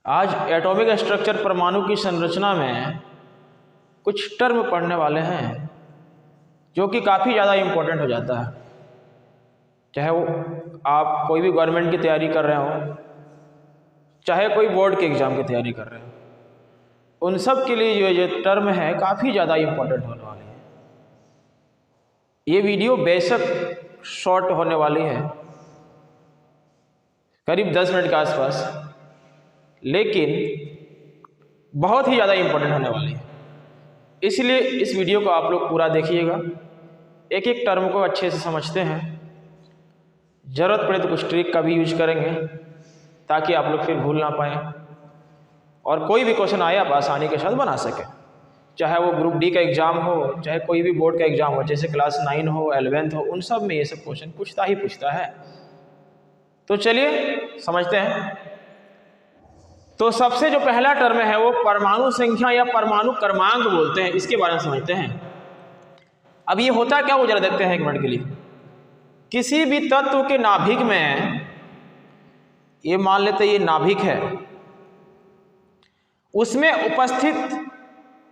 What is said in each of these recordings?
आज atomic structure परमाणु की संरचना में कुछ टर्म पढ़ने वाले हैं जो कि काफ़ी ज़्यादा इम्पोर्टेंट हो जाता है। चाहे वो आप कोई भी गवर्नमेंट की तैयारी कर रहे हो, चाहे कोई बोर्ड के एग्ज़ाम की तैयारी कर रहे हो, उन सब के लिए जो ये टर्म है काफ़ी ज़्यादा इम्पोर्टेंट होने वाली है। ये वीडियो बेशक शॉर्ट होने वाली है, करीब 10 मिनट के आसपास, लेकिन बहुत ही ज़्यादा इम्पोर्टेंट होने वाली है। इसलिए इस वीडियो को आप लोग पूरा देखिएगा, एक एक टर्म को अच्छे से समझते हैं। ज़रूरत पड़े तो कुछ ट्रिक का भी यूज करेंगे ताकि आप लोग फिर भूल ना पाएँ और कोई भी क्वेश्चन आए आप आसानी के साथ बना सकें। चाहे वो ग्रुप डी का एग्ज़ाम हो, चाहे कोई भी बोर्ड का एग्ज़ाम हो, जैसे क्लास 9 हो, 11th हो, उन सब में ये सब क्वेश्चन पूछता ही पूछता है। तो चलिए समझते हैं। तो सबसे जो पहला टर्म है वो परमाणु संख्या या परमाणु क्रमांक बोलते हैं, इसके बारे में समझते हैं। अब ये होता क्या, वो जरा देखते हैं एक मिनट के लिए। किसी भी तत्व के नाभिक में, ये मान लेते ये नाभिक है, उसमें उपस्थित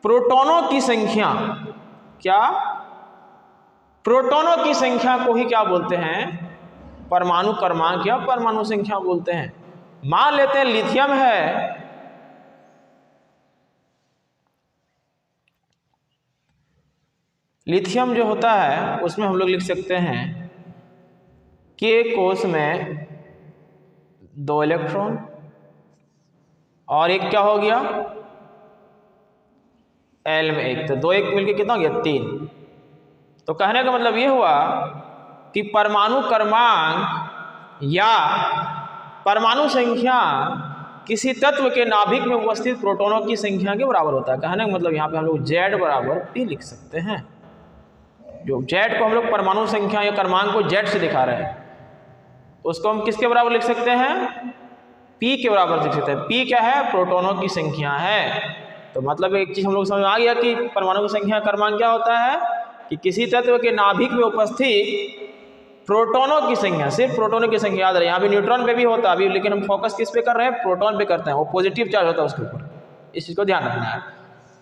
प्रोटॉनों की संख्या, क्या प्रोटॉनों की संख्या को ही क्या बोलते हैं, परमाणु क्रमांक या परमाणु संख्या बोलते हैं। मान लेते हैं लिथियम है, लिथियम जो होता है उसमें हम लोग लिख सकते हैं के कोष में 2 इलेक्ट्रॉन और एक क्या हो गया, एल में 1, तो 2 1 मिलकर कितना हो गया, 3। तो कहने का मतलब ये हुआ कि परमाणु क्रमांक या परमाणु संख्या किसी तत्व के नाभिक में उपस्थित प्रोटॉनों की संख्या के बराबर होता है। कहने का मतलब यहाँ पे हम लोग Z बराबर P लिख सकते हैं। जो Z को हम लोग परमाणु संख्या या क्रमांक को Z से दिखा रहे हैं, उसको हम किसके बराबर लिख सकते हैं, P के बराबर लिख सकते हैं। P क्या है, प्रोटॉनों की संख्या है। तो मतलब एक चीज़ हम लोग समझ आ गया कि परमाणु की संख्या क्रमांक क्या होता है कि किसी तत्व के नाभिक में उपस्थित प्रोटॉनों की संख्या, सिर्फ प्रोटॉनों की संख्या याद रहे। यहाँ भी न्यूट्रॉन पे भी होता है अभी, लेकिन हम फोकस किस पे कर रहे हैं, प्रोटॉन पे करते हैं। वो पॉजिटिव चार्ज होता है उसके ऊपर, इस चीज़ को ध्यान रखना है।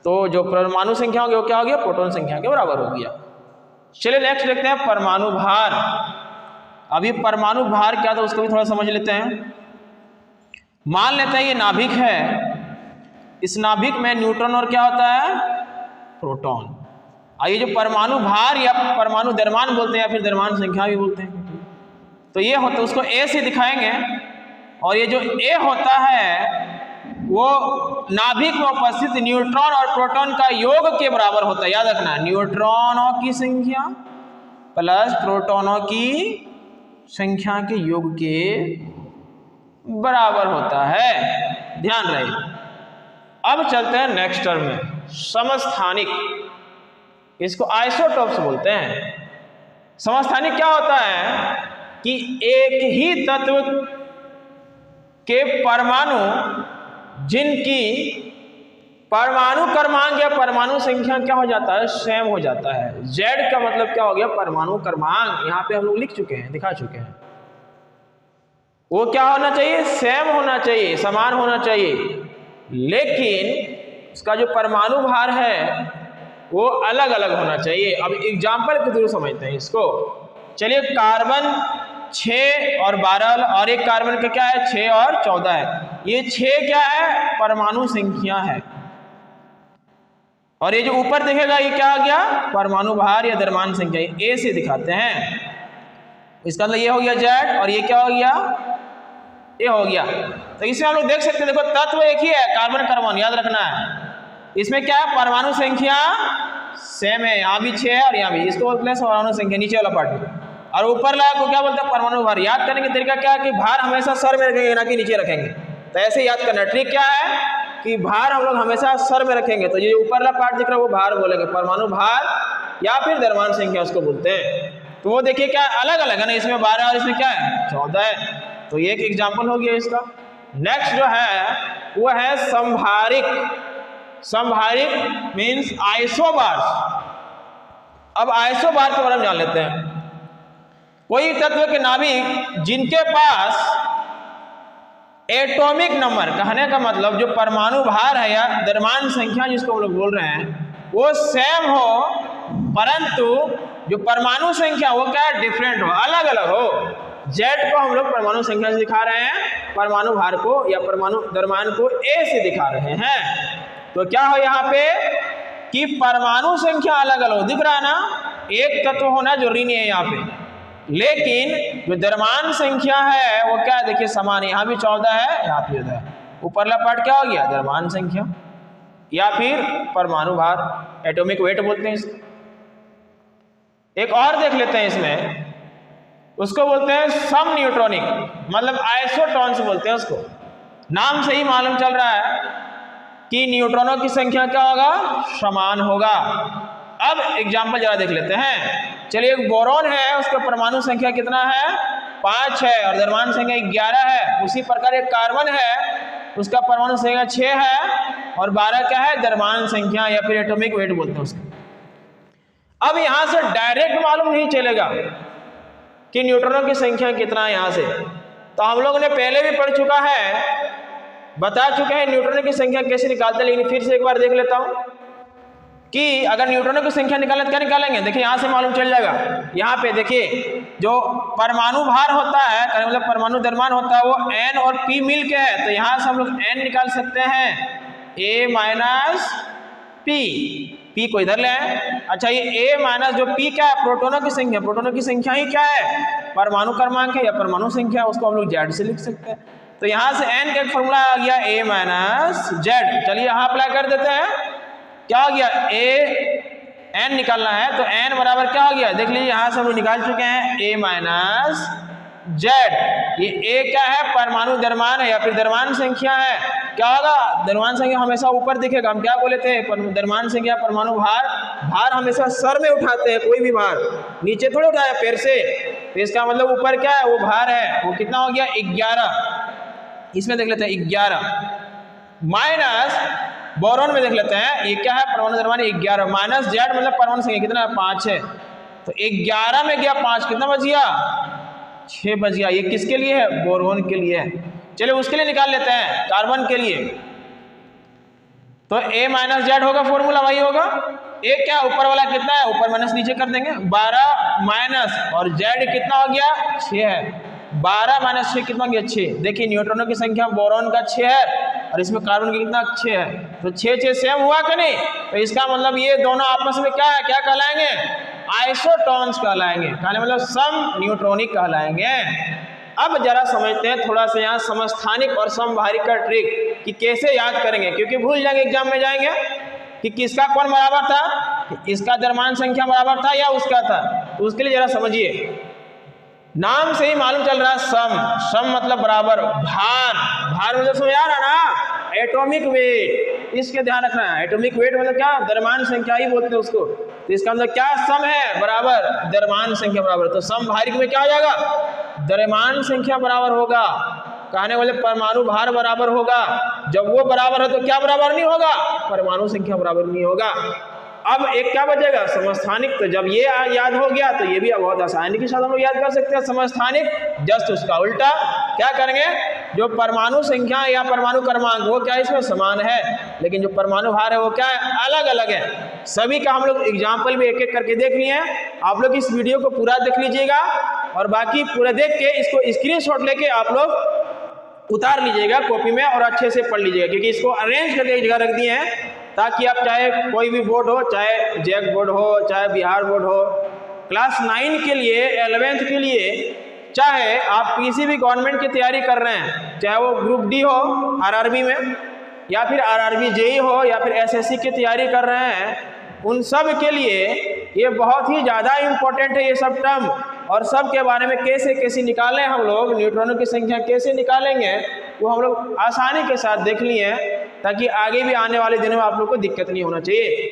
तो जो परमाणु संख्या होगी वो क्या हो गया, प्रोटॉन संख्या के बराबर हो गया। चलिए नेक्स्ट देखते हैं परमाणु भार। अभी परमाणु भार क्या था उसको भी थोड़ा समझ लेते हैं। मान लेते हैं ये नाभिक है, इस नाभिक में न्यूट्रॉन और क्या होता है, प्रोटॉन। ये जो परमाणु भार या परमाणु द्रव्यमान बोलते हैं या फिर द्रव्यमान संख्या भी बोलते हैं, तो ये होता है, उसको ए से दिखाएंगे। और ये जो ए होता है वो नाभिक में उपस्थित न्यूट्रॉन और प्रोटॉन का योग के बराबर होता है। याद रखना, न्यूट्रॉनों की संख्या प्लस प्रोटॉनों की संख्या के योग के बराबर होता है, ध्यान रहे। अब चलते हैं नेक्स्ट टर्म में, समस्थानिक। इसको आइसोटोप्स बोलते हैं। समस्थानिक क्या होता है कि एक ही तत्व के परमाणु जिनकी परमाणु क्रमांक या परमाणु संख्या क्या हो जाता है, सेम हो जाता है। Z का मतलब क्या हो गया, परमाणु क्रमांक। यहाँ पे हम लोग लिख चुके हैं, दिखा चुके हैं। वो क्या होना चाहिए, सेम होना चाहिए, समान होना चाहिए, लेकिन उसका जो परमाणु भार है वो अलग अलग होना चाहिए। अब एग्जाम्पल के थ्रू समझते हैं इसको। चलिए, कार्बन 6 और 12 और एक कार्बन का क्या है, 6 और 14 है। ये 6 क्या है, परमाणु संख्या है। और ये जो ऊपर दिखेगा ये क्या आ गया, परमाणु भार या द्रव्यमान संख्या। ए से दिखाते हैं, इसका मतलब ये हो गया Z और ये क्या हो गया, ये हो गया। तो इसमें हम लोग देख सकते हैं, देखो तत्व एक ही है, कार्बन कार्बन, याद रखना है। इसमें क्या है, परमाणु संख्या सेम है, यहाँ भी 6 है और यहाँ भी, इसको प्लस परमाणु संख्या नीचे वाला पार्ट। और ऊपर वाला को क्या बोलते हैं, परमाणु भार। याद करने का तरीका क्या है कि भार हमेशा सर में रखेंगे ना कि नीचे रखेंगे। तो ऐसे याद करना, ट्रिक क्या है कि भार हम लोग हमेशा सर में रखेंगे, तो ये ऊपर वाला पार्ट दिख रहा है वो भार बोलेंगे, परमाणु भार या फिर द्रव्यमान संख्या उसको बोलते हैं। तो वो देखिए क्या अलग अलग है ना, इसमें 12 और इसमें क्या है, 14 है। तो ये एक एग्जाम्पल हो गया इसका। नेक्स्ट जो है वो है संभारिक। संभारिक मीन्स आइसोबार। अब आइसोबार के बारे में जान लेते हैं। कोई तत्व के नाभिक जिनके पास एटॉमिक नंबर, कहने का मतलब जो परमाणु भार है या द्रव्यमान संख्या जिसको हम लोग बोल रहे हैं वो सेम हो, परंतु जो परमाणु संख्या वो क्या है, डिफरेंट हो, अलग अलग हो। जेड को हम लोग परमाणु संख्या से दिखा रहे हैं, परमाणु भार को या परमाणु द्रव्यमान को ए से दिखा रहे हैं। तो क्या हो यहाँ पे कि परमाणु संख्या अलग अलग दिख रहा है ना, एक तत्व होना जरूरी नहीं है यहाँ पे, लेकिन जो द्रव्यमान संख्या है वो क्या है, देखिए समान, यहाँ भी 14 है, यहाँ भी 14 है, ऊपरला पार्ट क्या हो गया, द्रव्यमान संख्या या फिर परमाणु भार, एटॉमिक वेट बोलते हैं इसको। एक और देख लेते हैं इसमें, उसको बोलते हैं सम न्यूट्रॉनिक, मतलब आइसोटॉन्स बोलते हैं उसको। नाम से ही मालूम चल रहा है कि न्यूट्रॉनों की संख्या क्या होगा, समान होगा। अब एग्जाम्पल जरा देख लेते हैं। चलिए, एक बोरॉन है, उसका परमाणु संख्या कितना है, 5 है और द्रव्यमान संख्या 11 है। उसी प्रकार एक कार्बन है, उसका परमाणु संख्या 6 है और 12 क्या है, द्रव्यमान संख्या या फिर एटॉमिक वेट बोलते हैं उसको। अब यहां से डायरेक्ट मालूम नहीं चलेगा कि न्यूट्रॉनों की संख्या कितना है यहां से, तो हम लोगों ने पहले भी पढ़ चुका है, बता चुके हैं न्यूट्रॉनों की संख्या कैसे निकालते हैं, लेकिन फिर से एक बार देख लेता हूं कि अगर न्यूट्रॉनों की संख्या निकालें तो क्या निकालेंगे। देखिए यहां से मालूम चल जाएगा। यहाँ पे देखिए जो परमाणु भार होता है, मतलब परमाणु द्रव्यमान होता है, वो n और p मिल के है, तो यहाँ से हम लोग n निकाल सकते हैं, a माइनस p को इधर ले आए। अच्छा, ये a माइनस जो p क्या है, प्रोटोनों की संख्या, प्रोटोनों की संख्या ही क्या है, परमाणु क्रमांक है या परमाणु संख्या, उसको हम लोग z से लिख सकते हैं। तो यहाँ से n का एक फॉर्मूला आ गया a माइनस z। चलिए यहाँ अप्लाई कर देते हैं, क्या हो गया, n निकालना है तो n बराबर क्या हो गया, देख लीजिए यहाँ से हम लोग निकाल चुके हैं a माइनस z। ये a क्या है, परमाणु द्रव्यमान है या फिर द्रव्यमान संख्या है। क्या होगा, द्रव्यमान संख्या हमेशा ऊपर दिखेगा, हम क्या बोले थे, द्रव्यमान संख्या परमाणु भार, भार हमेशा सर में उठाते हैं, कोई भी भार नीचे थोड़े उठाया पैर से, तो इसका मतलब ऊपर क्या है, वो भार है, वो कितना हो गया, 11। इसमें देख लेते हैं 11 माइनस बोरॉन में देख लेते हैं, ये क्या है, परमाणु द्रव्यमान 11 माइनस जेड मतलब परमाणु संख्या कितना है, 5 है, तो 11 में गया 5, कितना बच गया, 6 बच गया। ये किसके लिए है, बोरॉन के लिए है। चलिए उसके लिए निकाल लेते हैं, कार्बन के लिए, तो a माइनस जेड होगा, फॉर्मूला वही होगा। a क्या ऊपर वाला कितना है, ऊपर माइनस नीचे कर देंगे, 12 माइनस और z कितना हो गया, 6 है, 12 माइनस 6 कितना हो गया, 6। देखिए न्यूट्रॉनों की संख्या बोरॉन का 6 है और इसमें कार्बन की कितना 6 है, तो 6 सेम हुआ कि नहीं, तो इसका मतलब ये दोनों आपस में क्या है, क्या कहलाएंगे, आइसोटॉन्स कहलाएंगे, कहने मतलब सम न्यूट्रॉनिक कहलाएंगे। अब जरा समझते हैं थोड़ा सा यहाँ समस्थानिक और समभारिक का ट्रिक कि कैसे याद करेंगे, क्योंकि भूल जाएंगे एग्जाम में जाएंगे कि किसका कौन बराबर था, कि इसका द्रव्यमान संख्या बराबर था या उसका था। तो उसके लिए जरा समझिए, नाम से ही मालूम चल रहा है सम मतलब बराबर, भार मतलब समझ आ रहा ना, एटॉमिक वेट, इसके ध्यान रखना है। एटॉमिक वेट मतलब क्या, द्रव्यमान संख्या ही बोलते हैं उसको, तो इसका मतलब क्या, सम है बराबर द्रव्यमान संख्या बराबर, तो समभारिक में क्या हो जाएगा, द्रव्यमान संख्या बराबर होगा, कहने वाले परमाणु भार बराबर होगा। जब वो बराबर है तो क्या बराबर नहीं होगा, परमाणु संख्या बराबर नहीं होगा। अब एक क्या बचेगा, समस्थानिक, तो जब ये याद हो गया तो ये भी बहुत आसानी के साथ हम लोग याद कर सकते हैं। समस्थानिक जस्ट उसका उल्टा क्या करेंगे, जो परमाणु संख्या या परमाणु क्रमांक वो क्या इसमें समान है, लेकिन जो परमाणु भार है वो क्या है, अलग अलग है। सभी का हम लोग एग्जाम्पल भी एक एक करके देख लिए हैं। आप लोग इस वीडियो को पूरा देख लीजिएगा और बाकी पूरा देख के इसको स्क्रीनशॉट लेके आप लोग उतार लीजिएगा कॉपी में और अच्छे से पढ़ लीजिएगा, क्योंकि इसको अरेंज करके एक जगह रख दिए हैं ताकि आप चाहे कोई भी बोर्ड हो, चाहे जैक बोर्ड हो, चाहे बिहार बोर्ड हो, क्लास 9 के लिए, 11th के लिए, चाहे आप किसी भी गवर्नमेंट की तैयारी कर रहे हैं, चाहे वो ग्रुप डी हो आरआरबी में या फिर आरआरबी जेई हो या फिर एसएससी की तैयारी कर रहे हैं, उन सब के लिए ये बहुत ही ज़्यादा इम्पोर्टेंट है ये सब टर्म, और सब के बारे में कैसे कैसे निकालें हम लोग, न्यूट्रॉनों की संख्या कैसे निकालेंगे वो हम लोग आसानी के साथ देख लिए हैं, ताकि आगे भी आने वाले दिनों में आप लोग को दिक्कत नहीं होना चाहिए।